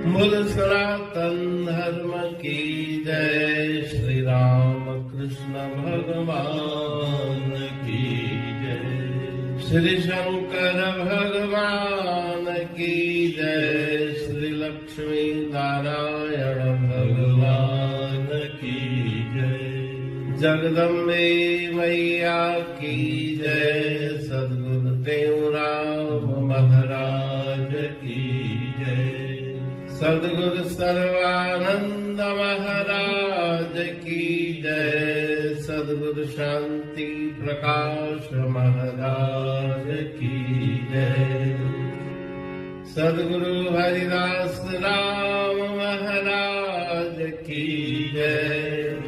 मूल सनातन धर्म की जय। श्री राम कृष्ण भगवान की जय। श्री शंकर भगवान की जय। श्री लक्ष्मी नारायण भगवान की जय। जगदम्बे मैया की जय। सद्गुरुदेव राम महाराज की जय। सद्गुरु सर्वानंद महाराज की जय। सद्गुरु शांति प्रकाश महाराज की जय। सद्गुरु हरिदास राम महाराज की जय।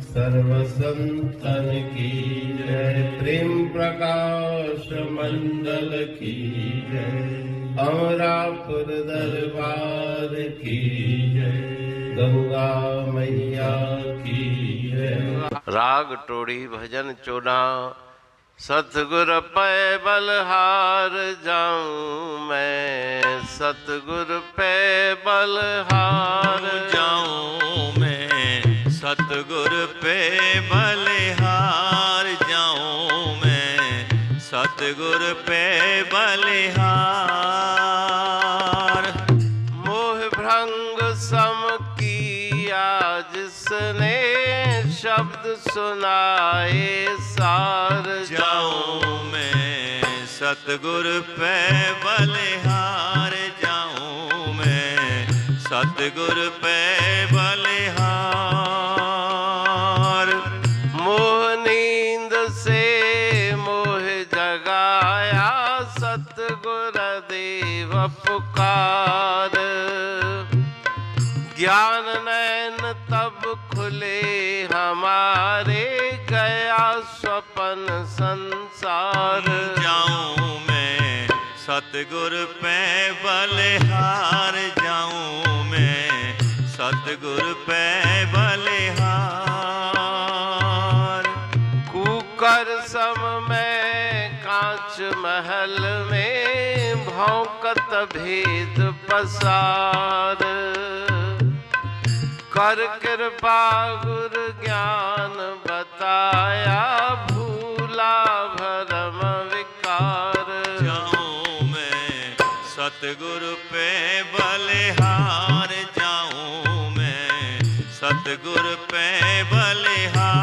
सर्व संतन की जय। प्रेम प्रकाश मंडल की जय। अमरापुर दरबार की जय। गंगा मैया की जय। राग टोड़ी भजन चोना। सतगुर पै बलहार जाऊं मैं। सतगुर पै बलहार जाऊं मैं। सतगुर पे बलिहार जाऊं मैं। सतगुर पे बलिहार। मोह भ्रंग सम किया जिसने शब्द सुनाए सार जाऊं मैं। सतगुर पे बलिहार जाऊं मैं। सतगुर पे बलिहार। मोह नींद से मोह जगाया सतगुर देव पुकार। ज्ञान नैन तब खुले हमारे गया स्वप्न संसार। जाऊं मैं सतगुर पे बलिहार जाऊं मैं। सतगुर पे बलिहार। कुकर सम में कांच महल में भौंकत भेद पसार। कर कृपा गुर ज्ञान बताया भूला भरम विकार। जाऊं मैं सतगुर पे बलिहार जाऊं मैं। सतगुर पे बलिहार।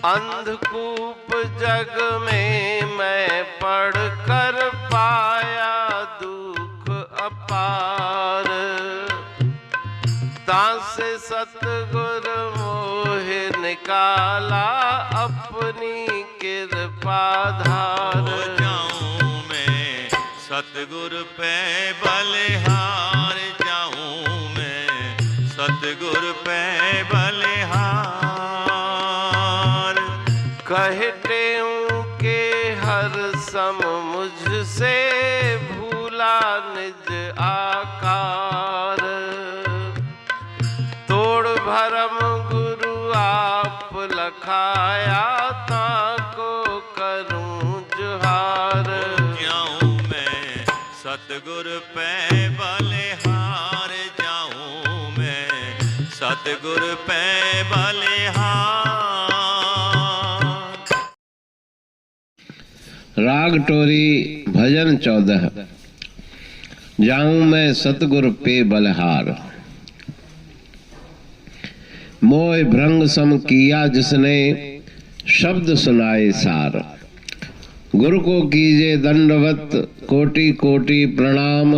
अंधकूप जग में मैं पढ़ कर पाया दुख अपार। तासे सतगुर मोह निकाला अपनी कृपा धार। जाऊं मैं सतगुर पे बलिहार जाऊं मैं। सतगुर पे बलिहार। कहते हूँ के हर सम मुझसे भूला निज आकार। तोड़ भरम गुरु आप लखाया ताको करूं जुहार। जाऊं मैं सतगुर पे बलिहार जाऊं मैं। सतगुर पे बलिहार। राग टोरी भजन 14। जाऊं मैं सतगुर पे बलहार। मोह भ्रंग सम किया जिसने शब्द सुनाए सार। गुरु को कीजे दंडवत कोटि कोटि प्रणाम।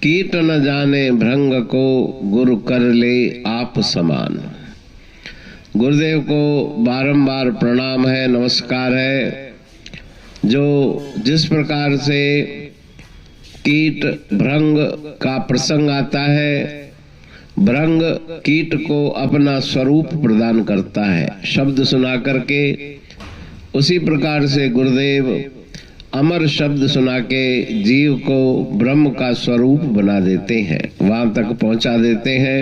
कीट न जाने भ्रंग को गुरु कर ले आप समान। गुरुदेव को बारंबार प्रणाम है, नमस्कार है। जो जिस प्रकार से कीट भ्रंग का प्रसंग आता है, भ्रंग कीट को अपना स्वरूप प्रदान करता है शब्द सुना करके, उसी प्रकार से गुरुदेव अमर शब्द सुना के जीव को ब्रह्म का स्वरूप बना देते हैं, वहां तक पहुंचा देते हैं।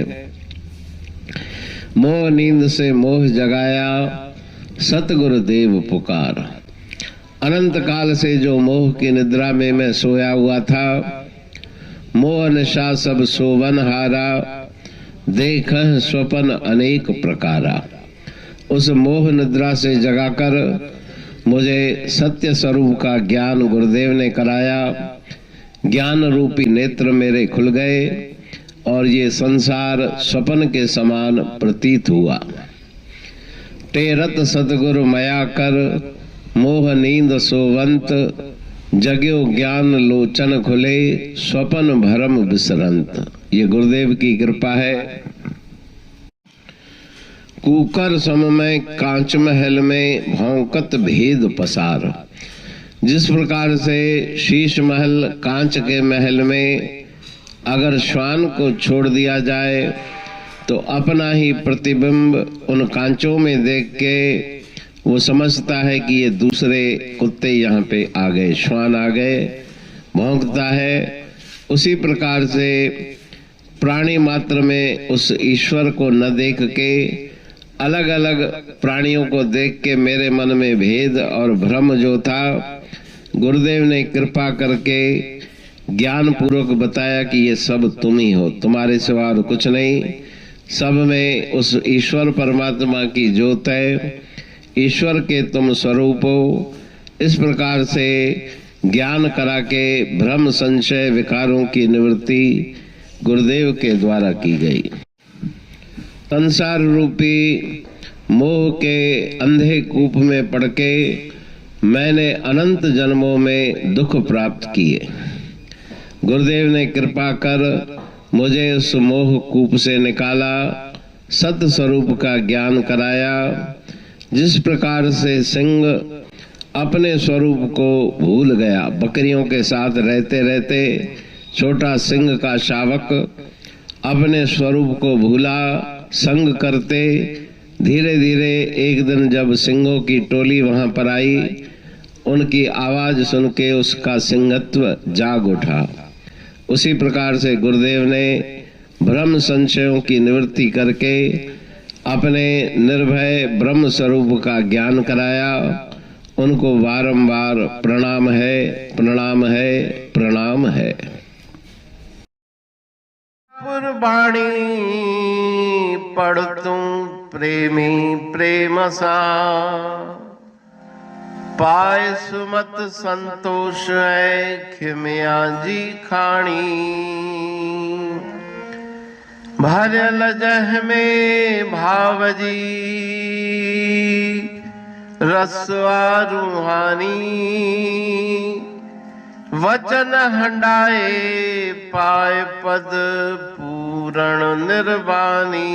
मोह नींद से मोह जगाया सतगुरुदेव पुकार। अनंत काल से जो मोह की निद्रा में मैं सोया हुआ था, मोह निशा सब सोवन हारा, देखह स्वपन अनेक प्रकारा। उस मोह निद्रा से जगाकर मुझे सत्य स्वरूप का ज्ञान गुरुदेव ने कराया। ज्ञान रूपी नेत्र मेरे खुल गए और ये संसार स्वप्न के समान प्रतीत हुआ। टेरत सतगुरु मया कर, मोह नींद सोवंत, जग्यो ज्ञान लोचन खुले, स्वपन भरम विसरंत। ये गुरुदेव की कृपा है। कुकर सम में कांच महल में भौंकत भेद पसार। जिस प्रकार से शीश महल कांच के महल में अगर श्वान को छोड़ दिया जाए तो अपना ही प्रतिबिंब उन कांचों में देख के वो समझता है कि ये दूसरे कुत्ते यहाँ पे आ गए, श्वान आ गए, भौंकता है। उसी प्रकार से प्राणी मात्र में उस ईश्वर को न देख के अलग अलग प्राणियों को देख के मेरे मन में भेद और भ्रम जो था, गुरुदेव ने कृपा करके ज्ञान पूर्वक बताया कि ये सब तुम ही हो, तुम्हारे सिवा और कुछ नहीं। सब में उस ईश्वर परमात्मा की ज्योत है, ईश्वर के तुम स्वरूप हो। इस प्रकार से ज्ञान करा के भ्रम संशय विकारों की निवृत्ति गुरुदेव के द्वारा की गई। संसार रूपी मोह के अंधे कूप में पड़ के मैंने अनंत जन्मों में दुख प्राप्त किए। गुरुदेव ने कृपा कर मुझे उस मोह कूप से निकाला, सत्य स्वरूप का ज्ञान कराया। जिस प्रकार से सिंह अपने स्वरूप को भूल गया, बकरियों के साथ रहते रहते छोटा सिंह का शावक अपने स्वरूप को भूला, संग करते धीरे धीरे एक दिन जब सिंहों की टोली वहां पर आई, उनकी आवाज सुन के उसका सिंहत्व जाग उठा। उसी प्रकार से गुरुदेव ने भ्रम संशयों की निवृत्ति करके अपने निर्भय ब्रह्म स्वरूप का ज्ञान कराया। उनको बारंबार प्रणाम है, प्रणाम है, प्रणाम है। पुरबाणी पढ़ तू प्रेमी प्रेम सा, पाए सुमत संतोष है खिमिया जी खाणी। भरल जह में भाव जी रसवा रूहानी, वचन हंडाए पाए पद पूरण निर्वाणी।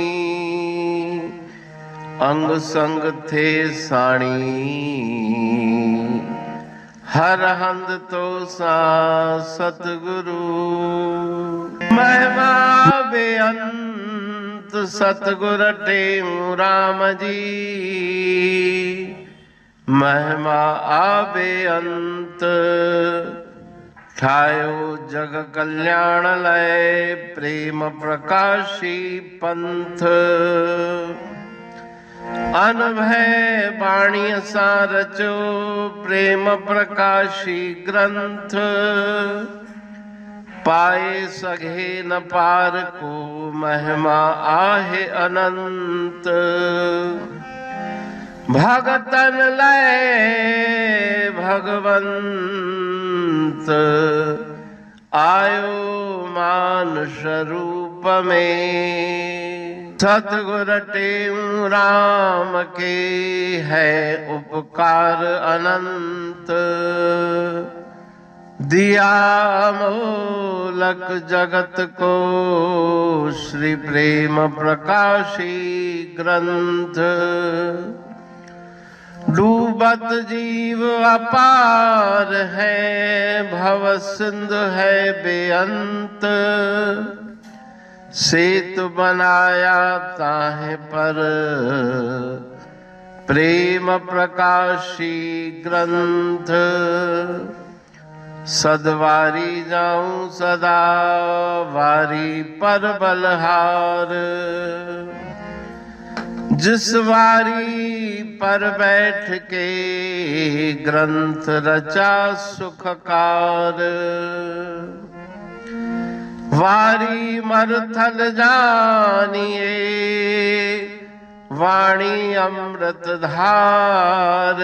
अंग संग थे साणी हर हंद तो सा सतगुरु। महिमा बेअंत सतगुर टेऊ राम जी, महिमा आबे अंत ठायो जग कल्याण लय प्रेम प्रकाशी पंथ। अनभय बाणी सा रचो प्रेम प्रकाशी ग्रंथ। पाए सघे न पार को महिमा आहे अनंत। भगतन लय भगवंत आयो मानुष रूप में। सतगुर टेऊ राम के है उपकार अनंत। दिया मोलक जगत को श्री प्रेम प्रकाशी ग्रंथ। डूबत जीव अपार है भव सिंध है बेअंत। सेतु बनाया ताहे पर प्रेम प्रकाशी ग्रंथ। सदवारी जाऊं सदा वारी पर बलहार। जिस वारी पर बैठ के ग्रंथ रचा सुखकार। वारी मरथल जानिए वाणी अमृत धार।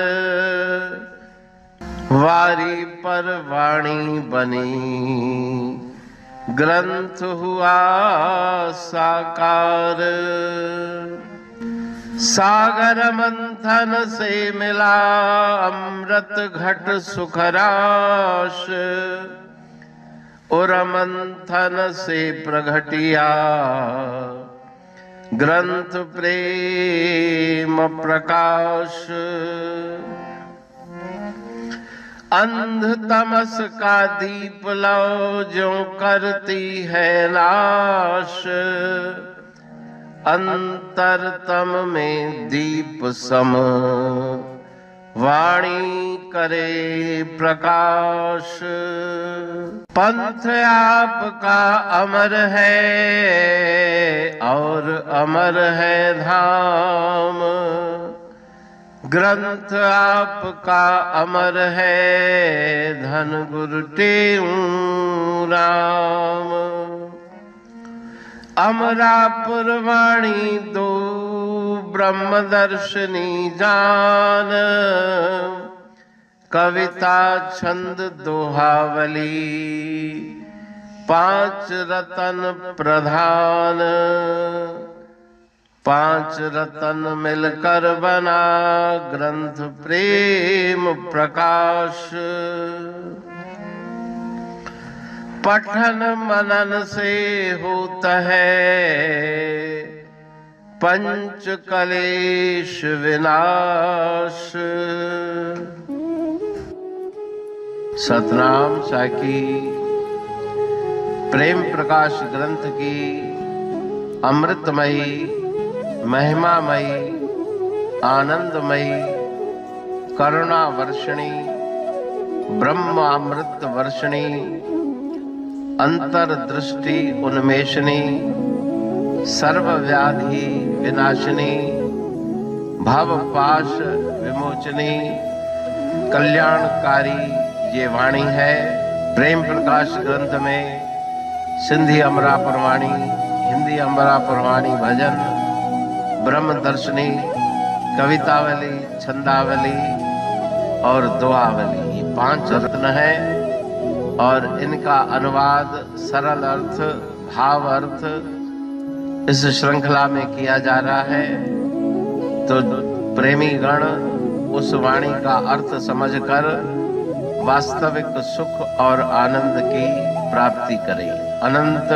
वारी पर वाणी बनी ग्रंथ हुआ साकार। सागर मंथन से मिला अमृत घट सुखराश। और मंथन से प्रगटिया ग्रंथ प्रेम प्रकाश। अंध तमस का दीप लो जो करती है नाश। अंतरतम में दीप सम वाणी करे प्रकाश। पंथ आपका अमर है और अमर है धाम। ग्रंथ आपका अमर है धन गुरु टेऊ राम। अमरापुर वाणी दो ब्रह्मदर्शनी जान। कविता छंद दोहावली पांच रतन प्रधान। पांच रतन मिलकर बना ग्रंथ प्रेम प्रकाश। पठन मनन से होता है पंच कलेश विनाश। सतनाम साखी प्रेम प्रकाश ग्रंथ की अमृतमयी महिमामयी आनंदमयी करुणा वर्षिणी ब्रह्म अमृत वर्षिणी अंतर्दृष्टि उन्मेषणी सर्वव्याधि विनाशिनी भव पाश विमोचनी कल्याणकारी ये वाणी है। प्रेम प्रकाश ग्रंथ में सिंधी अमरापुर वाणी, हिंदी अमरापुर वाणी भजन, ब्रह्म दर्शनी, कवितावली, छंदावली और दुआवली ये पांच रत्न हैं। और इनका अनुवाद सरल अर्थ भाव अर्थ इस श्रृंखला में किया जा रहा है। तो प्रेमी गण उस वाणी का अर्थ समझकर वास्तविक सुख और आनंद की प्राप्ति करें। अनंत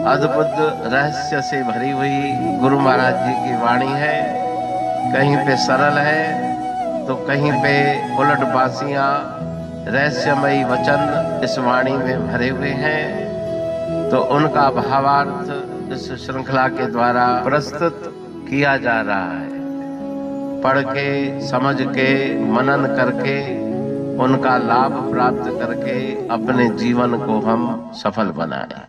अद्भुत रहस्य से भरी हुई गुरु महाराज जी की वाणी है। कहीं पे सरल है तो कहीं पे उलट बासियां रहस्यमयी वचन इस वाणी में भरे हुए हैं। तो उनका भावार्थ इस श्रृंखला के द्वारा प्रस्तुत किया जा रहा है। पढ़ के समझ के मनन करके उनका लाभ प्राप्त करके अपने जीवन को हम सफल बनाएं।